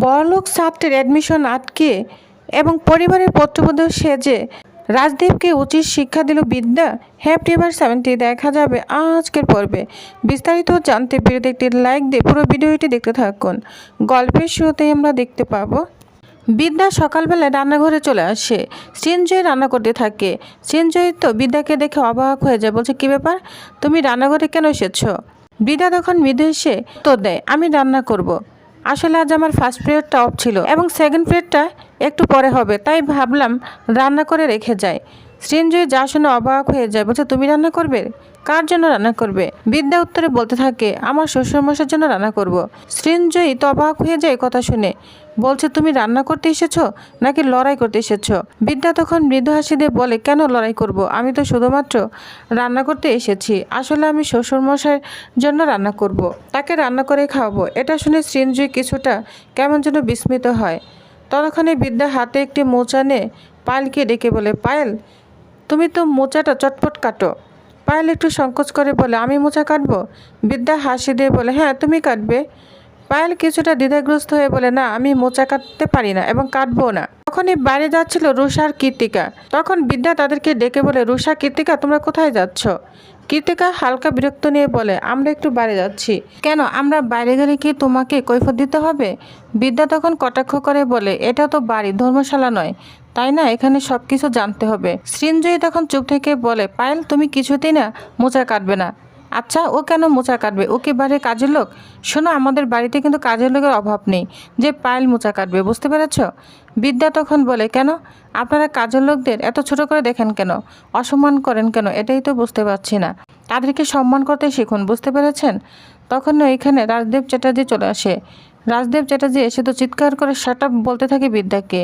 বড়লোক ছাত্রের অ্যাডমিশন আটকে এবং পরিবারের পুত্রবধূ সেজে রাজদীপকে উচিত শিক্ষা দিল বিদ্যা। হ্যাপি এভার 70 দেখা যাবে আজকের পর্বে। বিস্তারিত জানতে ভিডিওতে একটি লাইক দিয়ে পুরো ভিডিওটি দেখতে থাকুন। গল্পের শুরুতেই আমরা দেখতে পাবো বিদ্যা সকালবেলায় রান্নাঘরে চলে আসে। সৃঞ্জয় রান্না করতে থাকে। সৃঞ্জয় তো বিদ্যাকে দেখে অবাক হয়ে যায়, বলছে কি ব্যাপার, তুমি রান্নাঘরে কেন এসেছো? বিদ্যা তখন মৃদু এসে তো দেয়, আমি রান্না করব। আসলে আজ আমার ফার্স্ট পিরিয়ডটা অফ ছিল এবং সেকেন্ড পিরিয়ডটা একটু পরে হবে, তাই ভাবলাম রান্না করে রেখে যাই। সৃঞ্জয় যা শুনে অবাক হয়ে যায়, বলছে তুমি রান্না করবে? কার জন্য রান্না করবে? বিদ্যা উত্তরে বলতে থাকে, আমার শ্বশুরমশাইয়ের জন্য রান্না করব। সৃঞ্জয় তো অবাক হয়ে যায় কথা শুনে, বলছে তুমি রান্না করতে এসেছো নাকি লড়াই করতে এসেছো? বিদ্যা তখন মৃদু হাসি দিয়ে বলে, কেন লড়াই করব, আমি তো শুধুমাত্র রান্না করতে এসেছি। আসলে আমি শ্বশুরমশাইয়ের জন্য রান্না করব, তাকে রান্না করে খাওয়াবো। এটা শুনে সৃঞ্জয় কিছুটা কেমন যেন বিস্মিত হয়। ততক্ষণে বিদ্যা হাতে একটি মোচা নিয়ে পায়েলকে ডেকে বলে, পায়েল তুমি তো মোচাটা চটপট কাটো। পায়েল একটু সংকোচ করে বলে, আমি মোচা কাটবো? বিদ্যা হাসি দিয়ে বলে, হ্যাঁ তুমি কাটবে। পায়েল কিছুটা দ্বিধাগ্রস্ত হয়ে বলে, না আমি মোচা কাটতে পারি না এবং কাটবো না। তখনই বাইরে যাচ্ছিল রুষা আর কীর্তিকা। তখন বিদ্যা তাদেরকে ডেকে বলে, রুষা, কীর্তিকা তোমরা কোথায় যাচ্ছ? কীর্তিকা হালকা বিরক্ত নিয়ে বলে, আমরা একটু বাইরে যাচ্ছি। কেন, আমরা বাইরে গেলে কি তোমাকে কৈফিয়ত দিতে হবে? বিদ্যা তখন কটাক্ষ করে বলে, এটা তো বাড়ি, ধর্মশালা নয়, তাই না এখানে সব কিছু জানতে হবে। সৃঞ্জয়ী তখন চুপ থেকে বলে, পায়েল তুমি কিছুতেই না মোচা কাটবে না। আচ্ছা ও কেন মোচা কাটবে? ও কি বাড়ির কাজের লোক? শোনো, আমাদের বাড়িতে কিন্তু কাজের লোকের অভাব নেই যে পায়েল মোচা কাটবে, বুঝতে পেরেছ? বিদ্যা তখন বলে, কেন আপনারা কাজের লোকদের এত ছোট করে দেখেন কেন, অসম্মান করেন কেন? এটাই তো বুঝতে পারছি না। তাদেরকে সম্মান করতে শিখুন, বুঝতে পেরেছেন? তখন এখানে রাজদেব চ্যাটার্জি চলে আসে। রাজদেব চ্যাটার্জি এসে তো চিৎকার করে শাট আপ বলতে থাকে বিদ্যাকে।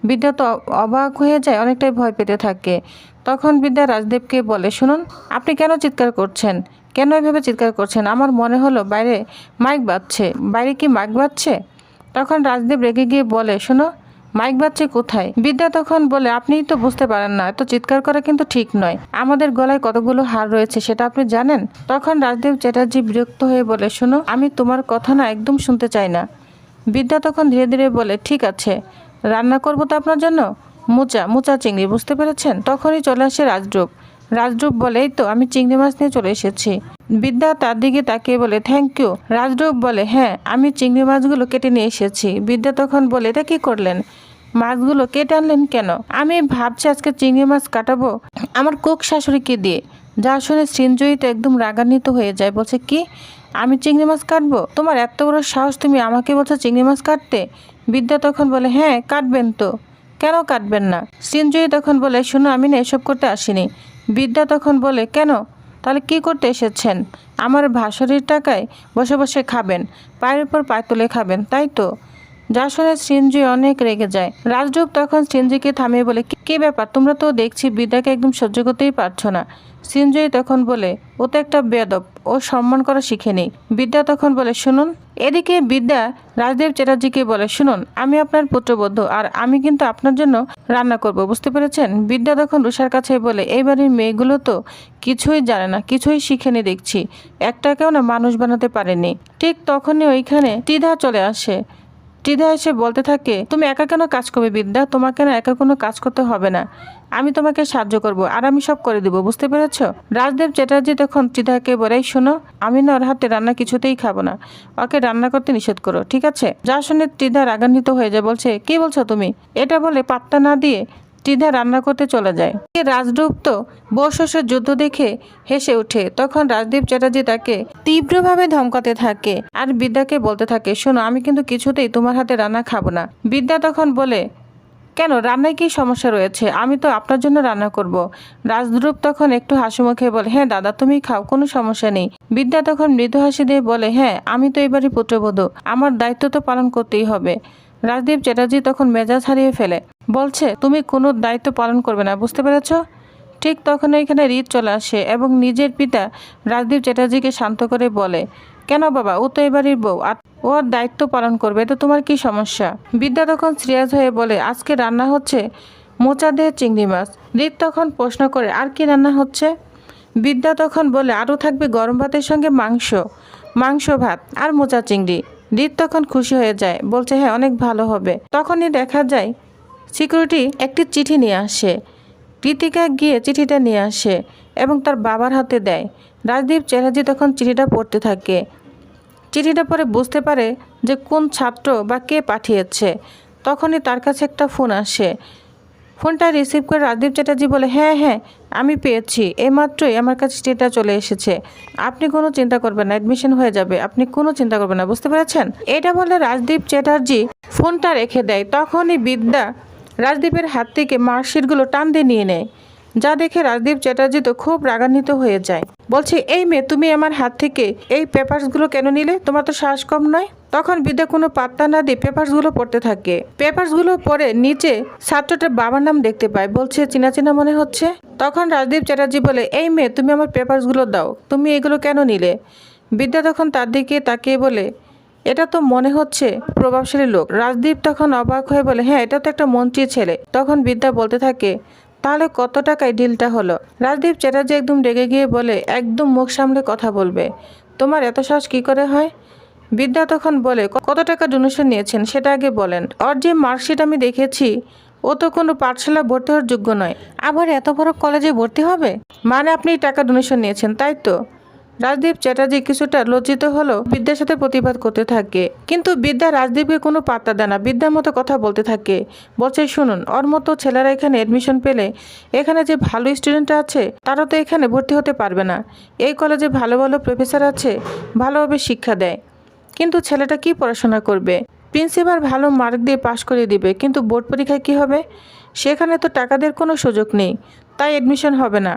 বিদ্যা তো অবাক হয়ে যায়, অনেকটাই ভয় পেতে থাকে। তখন বিদ্যা রাজদেবকে বলে, শুনুন আপনি কেন চিৎকার করছেন, কেন এভাবে চিৎকার করছেন? আমার মনে হলো বাইরে মাইক বাজছে। বাইরে কি মাইক বাজছে? তখন রাজদেব রেগে গিয়ে বলে, শোনো মাইক বাজছে কোথায়? বিদ্যা তখন বলে, আপনিই তো বুঝতে পারেন না, এত চিৎকার করা কিন্তু ঠিক নয়। আমাদের গলায় কতগুলো হার রয়েছে সেটা আপনি জানেন? তখন রাজদেব চ্যাটার্জি বিরক্ত হয়ে বলে, শোনো আমি তোমার কথা না একদম শুনতে চাই না। বিদ্যা তখন ধীরে ধীরে বলে, ঠিক আছে রান্না করবো তো আপনার জন্য মোচা চিংড়ি, বুঝতে পেরেছেন? তখনই চলে আসে রাজরূপ। রাজরূপ বলে, এই তো আমি চিংড়ি মাছ নিয়ে চলে এসেছি। বিদ্যা তার দিকে তাকিয়ে বলে, থ্যাংক ইউ। রাজরূপ বলে, হ্যাঁ আমি চিংড়ি মাছগুলো কেটে নিয়ে এসেছি। বিদ্যা তখন বলে, এটা কি করলেন? মাছগুলো কেটে আনলেন কেন? আমি ভাবছি আজকে চিংড়ি মাছ কাটাবো আমার কুক শাশুড়িকে দিয়ে। যা শুনে সৃঞ্জয়ী তো একদম রাগান্বিত হয়ে যায়, বলছে কি আমি চিংড়ি মাছ কাটবো? তোমার এত বড় সাহস, তুমি আমাকে বলছো চিংড়ি মাছ কাটতে? বিদ্যা তখন বলে, হ্যাঁ কাটবেন তো, কেন কাটবেন না? সৃঞ্জয়ী তখন বলে, শোনো আমি না এসব করতে আসিনি। বিদ্যা তখন বলে, কেন তাহলে কি করতে এসেছেন? আমার ভাসুরির টাকায় বসে বসে খাবেন, পায়ের উপর পায়ে তুলে খাবেন, তাই তো? যা শুনে সৃঞ্জয় অনেক রেগে যায়। রাজরূপ তখন সৃঞ্জয়কে থামিয়ে বলে, কি ব্যাপার, তোমরা তো দেখছি বিদ্যাকে একদম সহ্য করতেই পারছো না। সৃঞ্জয় তখন বলে, ও তো একটা বেয়াদব, ও সম্মান করা শিখেনি। বিদ্যা তখন বলে, শুনুন। এদিকে বিদ্যা রাজদেব চ্যাটার্জিকে বলে, শুনুন আমি আপনার পুত্রবধূ আর আমি কিন্তু আপনার জন্য রান্না করব, বুঝতে পেরেছেন? বিদ্যা তখন রুষার কাছে বলে, এই বাড়ির মেয়েগুলো তো কিছুই জানে না, কিছুই শিখেনি দেখছি, একটাকেও না মানুষ বানাতে পারেনি। ঠিক তখনই ওইখানে ত্রিধা চলে আসে। ত্রিধা এসে বলতে থাকে, তুমি একা কেন কাজ করবে বিদ্যা? তোমাকে না একা কোনো কাজ করতে হবে না, আমি তোমাকে সাহায্য করব আর আমি সব করে দেবো, বুঝতে পেরেছ? রাজদেব চ্যাটার্জি তখন ত্রিধাকে বলে, শোনো আমি না ওর হাতে রান্না কিছুতেই খাবো না, ওকে রান্না করতে নিষেধ করো, ঠিক আছে? যা শুনে ত্রিধা রাগান্বিত হয়ে যায়, বলছে কি বলছো তুমি? এটা বলে পাত্তা না দিয়ে ত্রিধা রান্না করতে চলে যায়। রাজরূপ তো বউ শ্বশুর যুদ্ধ দেখে হেসে ওঠে। তখন রাজদীপ চ্যাটার্জি তাকে তীব্রভাবে ধমকাতে থাকে আর বিদ্যাকে বলতে থাকে, শোনো আমি কিন্তু কিছুতেই তোমার হাতে রান্না খাবো না। বিদ্যা তখন বলে, কেন রান্নায় কি সমস্যা রয়েছে? আমি তো আপনার জন্য রান্না করব। রাজরূপ তখন একটু হাসিমুখে বলে, হ্যাঁ দাদা তুমি খাও, কোনো সমস্যা নেই। বিদ্যা তখন মৃদু হাসি দিয়ে বলে, হ্যাঁ আমি তো এবারই পুত্রবধূ, আমার দায়িত্ব তো পালন করতেই হবে। রাজদীপ চ্যাটার্জি তখন মেজাজ হারিয়ে ফেলে, বলছে তুমি কোনো দায়িত্ব পালন করবে না, বুঝতে পেরেছ? ঠিক তখন এখানে রীত চলে আসে এবং নিজের পিতা রাজদীপ চ্যাটার্জিকে শান্ত করে বলে, কেন বাবা, ও তো এবারের বউ আর ওর দায়িত্ব পালন করবে, তো তোমার কি সমস্যা? বিদ্যা তখন সিরিয়াস হয়ে বলে, আজকে রান্না হচ্ছে মোচা দিয়ে চিংড়ি মাছ। রীত তখন প্রশ্ন করে, আর কি রান্না হচ্ছে? বিদ্যা তখন বলে, আরও থাকবে গরম ভাতের সঙ্গে মাংস ভাত আর মোচা চিংড়ি। রিত তখন খুশি হয়ে যায়, বলছে হ্যাঁ অনেক ভালো হবে। তখনই দেখা যায় সিকিউরিটি একটি চিঠি নিয়ে আসে। কৃতিকা গিয়ে চিঠিটা নিয়ে আসে এবং তার বাবার হাতে দেয়। রাজদীপ চ্যাটার্জি তখন চিঠিটা পড়তে থাকে। চিঠিটা পরে বুঝতে পারে যে কোন ছাত্র বা কে পাঠিয়েছে। তখনই তার কাছে একটা ফোন আসে। ফোনটা রিসিভ করে রাজদীপ চ্যাটার্জি বলে, হ্যাঁ হ্যাঁ আমি পেয়েছি, এইমাত্রই আমার কাছে চিঠিটা চলে এসেছে, আপনি কোনো চিন্তা করবেন না, অ্যাডমিশন হয়ে যাবে, আপনি কোনো চিন্তা করবেন না, বুঝতে পেরেছেন। এটা বলে রাজদীপ চ্যাটার্জি ফোনটা রেখে দেয়। তখনই বিদ্যা রাজদীপের হাত থেকে মার্কশিটগুলো টান দিয়ে নিয়ে নেয়, যা দেখে রাজদীপ চ্যাটার্জি তো খুব রাগান্বিত হয়ে যায়। বলছে, এই মেয়ে তুমি আমার হাত থেকে এই পেপারসগুলো কেন নিলে, তোমার তো সাহস কম নয়। তখন বিদ্যা কোনো পাত্তা না দিয়ে পেপারসগুলো পড়তে থাকে। পেপারসগুলো পড়ে নিচে ছাত্রটার বাবার নাম দেখতে পায়। বলছে, চেনা চেনা মনে হচ্ছে। তখন রাজদীপ চ্যাটার্জি বলে, এই মেয়ে তুমি আমার পেপারসগুলো দাও, তুমি এগুলো কেন নিলে। বিদ্যা তখন তার দিকে তাকিয়ে বলে, এটা তো মনে হচ্ছে প্রভাবশালী লোক। রাজদীপ তখন অবাক হয়ে বলে, হ্যাঁ এটা তো একটা মন্ত্রী ছেলে। তখন বিদ্যা বলতে থাকে, তাহলে কত টাকায় ডিলটা হলো। রাজদীপ চ্যাটার্জি একদম রেগে গিয়ে বলে, একদম মুখ সামলে কথা বলবে, তোমার এত সাহস কী করে হয়। বিদ্যা তখন বলে, কত টাকা ডোনেশন নিয়েছেন সেটা আগে বলেন। ওর যে মার্কশিট আমি দেখেছি, ও তো কোনো পাঠশালা ভর্তি হওয়ার যোগ্য নয়, আবার এত বড় কলেজে ভর্তি হবে, মানে আপনি টাকা ডোনেশন নিয়েছেন তাই তো। রাজদীপ চ্যাটার্জি কিছুটা লজ্জিত হলো বিদ্যার সাথে প্রতিবাদ করতে থাকে, কিন্তু বিদ্যা রাজদীপকে কোনো পাত্তা দেয় না। বিদ্যার মতো কথা বলতে থাকে, বলছে, শুনুন ওর মতো ছেলেরা এখানে অ্যাডমিশন পেলে এখানে যে ভালো স্টুডেন্ট আছে তারা তো এখানে ভর্তি হতে পারবে না। এই কলেজে ভালো ভালো প্রফেসর আছে, ভালোভাবে শিক্ষা দেয়, কিন্তু ছেলেটা কি পড়াশোনা করবে। প্রিন্সিপাল ভালো মার্ক দিয়ে পাশ করে দিবে, কিন্তু বোর্ড পরীক্ষায় কী হবে, সেখানে তো টাকা দেওয়ার কোনো সুযোগ নেই, তাই অ্যাডমিশন হবে না।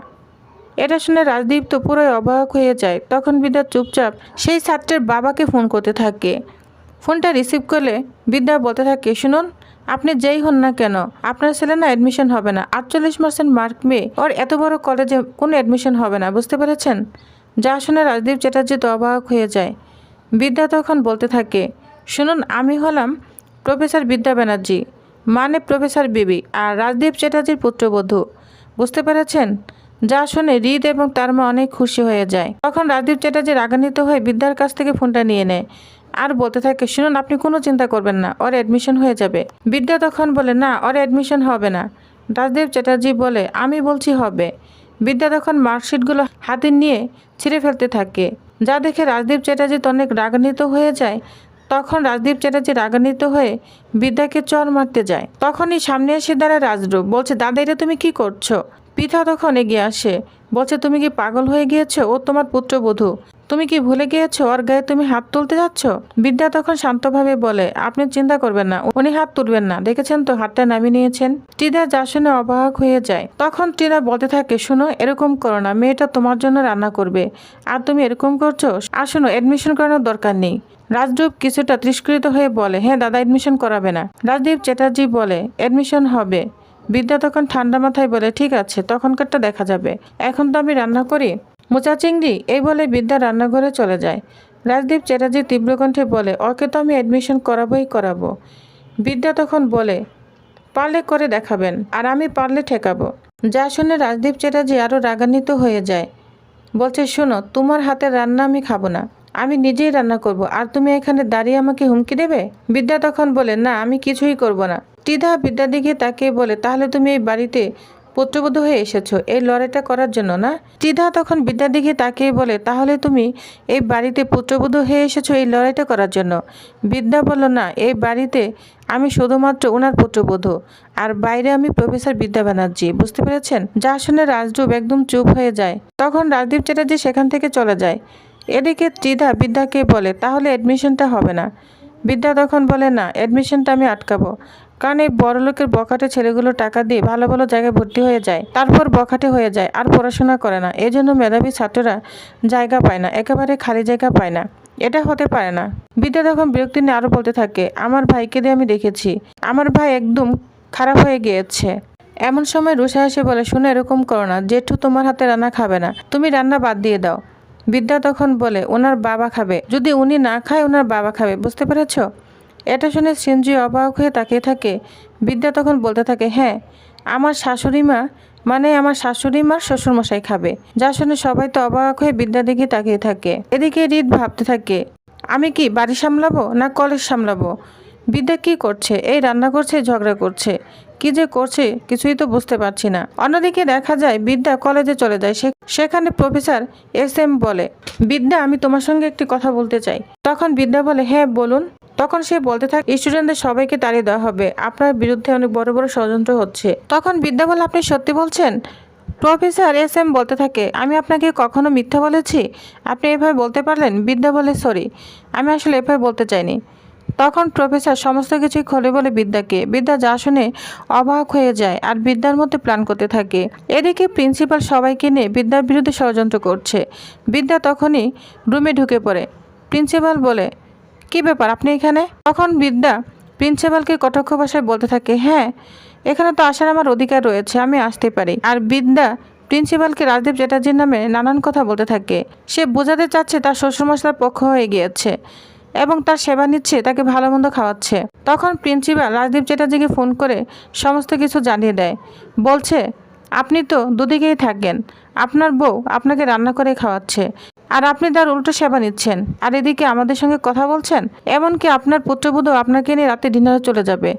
এটা শুনে রাজদীপ তো পুরোই অবাক হয়ে যায়। তখন বিদ্যা চুপচাপ সেই ছাত্রের বাবাকে ফোন করতে থাকে। ফোনটা রিসিভ করলে বিদ্যা বলতে থাকে, শুনুন আপনি যেই হন না কেন, আপনার ছেলে না অ্যাডমিশন হবে না, 48% মার্ক পেয়ে ওর এত বড় কলেজে কোনো অ্যাডমিশন হবে না, বুঝতে পেরেছেন। যা শুনে রাজদীপ চ্যাটার্জি তো অবাক হয়ে যায়। বিদ্যা তখন বলতে থাকে, শুনুন আমি হলাম প্রফেসর বিদ্যা ব্যানার্জি, মানে প্রফেসর বিবি, আর রাজদীপ চ্যাটার্জির পুত্রবধূ, বুঝতে পেরেছেন। যা শুনে হৃদ এবং তার মা অনেক খুশি হয়ে যায়। তখন রাজদীপ চ্যাটার্জি রাগান্বিত হয়ে বিদ্যার কাছ থেকে ফোনটা নিয়ে নেয় আর বলতে থাকে, শুনুন আপনি কোনো চিন্তা করবেন না, ওর অ্যাডমিশন হয়ে যাবে। বিদ্যা তখন বলে, না ওর অ্যাডমিশন হবে না। রাজদীপ চ্যাটার্জি বলে, আমি বলছি হবে। বিদ্যা তখন মার্কশিটগুলো হাতে নিয়ে ছিঁড়ে ফেলতে থাকে, যা দেখে রাজদীপ চ্যাটার্জি তো অনেক রাগান্বিত হয়ে যায়। তখন রাজদীপ চ্যাটার্জি রাগান্বিত হয়ে বিদ্যাকে চর মারতে যায়। তখনই সামনে এসে দাঁড়ায় রাজরূপ, বলছে, দাদা এটা তুমি কি করছো। পিতা তখন এগিয়ে আসে, বলছে, তুমি কি পাগল হয়ে গিয়েছো, ও তোমার পুত্রবধূ, তুমি কি ভুলে গিয়েছো ওর গায়ে তুমি হাত তুলতে যাচ্ছ। বিদ্যা তখন শান্তভাবে বলে, আপনি চিন্তা করবেন না, উনি হাত তুলবেন না, দেখেছেন তো হাতটা নামিয়ে নিয়েছেন। টিনা যা শুনে অবাক হয়ে যায়। তখন টিনা বলতে থাকে, শোনো এরকম করো না, মেয়েটা তোমার জন্য রান্না করবে আর তুমি এরকম করছো। আর শোনো অ্যাডমিশন করানোর দরকার নেই। রাজদীপ কিছুটা তিরস্কৃত হয়ে বলে, হ্যাঁ দাদা অ্যাডমিশন করাবে না। রাজদীপ চ্যাটার্জি বলে, অ্যাডমিশন হবে। বিদ্যা তখন ঠান্ডা মাথায় বলে, ঠিক আছে তখনকারটা দেখা যাবে, এখন তো আমি রান্না করি। মোচা চিংড়ি এই বলে বিদ্যা রান্নাঘরে চলে যায়। রাজদীপ চ্যাটার্জি তীব্র কণ্ঠে বলে, ওকে তো আমি অ্যাডমিশন করাবোই করাবো। বিদ্যা তখন বলে, পারলে করে দেখাবেন আর আমি পারলে ঠেকাবো। যা শুনে রাজদীপ চ্যাটার্জি আরও রাগান্বিত হয়ে যায়, বলছে, শোনো তোমার হাতের রান্না আমি খাবো না, আমি নিজেই রান্না করব, আর তুমি এখানে দাঁড়িয়ে আমাকে হুমকি দেবে। বিদ্যা তখন বলে, না আমি কিছুই করব না। টিধা বিদ্যার দিকে তাকিয়ে বলে, তাহলে তুমি এই বাড়িতে পুত্রবধূ হয়ে এসেছো এই লড়াইটা করার জন্য না। টিধা তখন বিদ্যার দিকে তাকিয়ে বলে, তাহলে তুমি এই বাড়িতে পুত্রবধূ হয়ে এসেছো এই লড়াইটা করার জন্য। বিদ্যা বলল, না এই বাড়িতে আমি শুধুমাত্র ওনার পুত্রবধূ, আর বাইরে আমি প্রফেসর বিদ্যা ব্যানার্জি, বুঝতে পেরেছেন। যা শুনে রাজরূপ একদম চুপ হয়ে যায়। তখন রাজদীপ চ্যাটার্জি সেখান থেকে চলে যায়। এদিকে ত্রিধা বিদ্যাকে বলে, তাহলে অ্যাডমিশনটা হবে না। বিদ্যা তখন বলে, না অ্যাডমিশনটা আমি আটকাবো, কারণ এই বড়লোকের বখাটে ছেলেগুলো টাকা দিয়ে ভালো ভালো জায়গায় ভর্তি হয়ে যায়, তারপর বখাটে হয়ে যায় আর পড়াশোনা করে না। এই জন্য মেধাবী ছাত্ররা জায়গা পায় না, একেবারে খালি জায়গা পায় না, এটা হতে পারে না। বিদ্যা তখন বিরক্তি নিয়ে আরও বলতে থাকে, আমার ভাইকে দিয়ে আমি দেখেছি, আমার ভাই একদম খারাপ হয়ে গিয়েছে। এমন সময় রুষা এসে বলে, শুনে এরকম করো না, জেঠু তোমার হাতে রান্না খাবে না, তুমি রান্না বাদ দিয়ে দাও। বিদ্যা তখন বলে, ওনার বাবা খাবে, যদি উনি না খায় ওনার বাবা খাবে, বুঝতে পেরেছ। এটা শুনে সিনজি অবাক হয়ে তাকিয়ে থাকে। বিদ্যা তখন বলতে থাকে, হ্যাঁ আমার শাশুড়ি মা, মানে আমার শাশুড়ি মার শ্বশুরমশাই খাবে। যা শুনে সবাই তো অবাক হয়ে বিদ্যার দিকে তাকিয়ে থাকে। এদিকে হৃদ ভাবতে থাকে, আমি কি বাড়ি সামলাবো না কলেজ সামলাবো? বিদ্যা কি করছে? এই রান্না করছে, ঝগড়া করছে, কি যে করছে কিছুই তো বুঝতে পারছি না। অন্যদিকে দেখা যায় বিদ্যা কলেজে চলে যায়। সেখানে প্রফেসর SM বলে, বিদ্যা আমি তোমার সঙ্গে একটি কথা বলতে চাই। তখন বিদ্যা বলে, হ্যাঁ বলুন। তখন সে বলতে থাকে, স্টুডেন্টদের সবাইকে তাড়িয়ে দেওয়া হবে, আপনার বিরুদ্ধে অনেক বড় বড় ষড়যন্ত্র হচ্ছে। তখন বিদ্যা বলে, আপনি সত্যি বলছেন? প্রফেসর SM বলতে থাকে, আমি আপনাকে কখনো মিথ্যা বলেছি? আপনি এভাবে বলতে পারলেন? বিদ্যা বলে, সরি, আমি আসলে এভাবে বলতে চাইনি। তখন প্রফেসর সমস্ত কিছুই খুলে বলে বিদ্যাকে। বিদ্যা যা শুনে অবাক হয়ে যায় আর বিদ্যার মধ্যে প্ল্যান করতে থাকে। এদিকে প্রিন্সিপাল সবাইকে নিয়ে বিদ্যার বিরুদ্ধে ষড়যন্ত্র করছে। বিদ্যা তখনই রুমে ঢুকে পড়ে। প্রিন্সিপাল বলে, কি ব্যাপার আপনি এখানে? তখন বিদ্যা প্রিন্সিপালকে কটাক্ষ ভাষায় বলতে থাকে, হ্যাঁ এখানে তো আসার আমার অধিকার রয়েছে, আমি আসতে পারি। আর বিদ্যা প্রিন্সিপালকে রাজদীপ চ্যাটার্জির নামে নানান কথা বলতে থাকে। সে বোঝাতে চাচ্ছে তার শ্বশুরমশাইয়ের পক্ষ হয়ে গিয়েছে এবং তার সেবা নিচ্ছে, তাকে ভালো মন্দ খাওয়াচ্ছে। তখন প্রিন্সিপাল রাজদীপ চ্যাটার্জিকে ফোন করে সমস্ত কিছু জানিয়ে দেয়। বলছে, আপনি তো দুদিকেই থাকেন, আপনার বউ আপনাকে রান্না করে খাওয়াচ্ছে আর আপনি তার উল্টো সেবা নিচ্ছেন, আর এদিকে আমাদের সঙ্গে কথা বলছেন। এমনকি আপনার পুত্রবধূ আপনাকে নিয়ে রাতে ডিনারে চলে যাবে।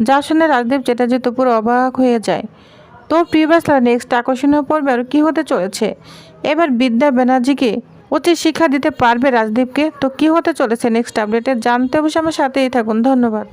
যা শুনে রাজদীপ চ্যাটার্জি তো পুরো অবাক হয়ে যায়। তো প্রিভিয়াস নেক্সট আকর্ষণীয় পর্বে আর কি হতে চলেছে? এবার বিদ্যা ব্যানার্জিকে উচিত শিক্ষা দিতে পারবে রাজদীপকে? তো কি হতে চলেছে নেক্সট আপডেটে জানতে অবশ্যই আমার সাথেই থাকুন। ধন্যবাদ।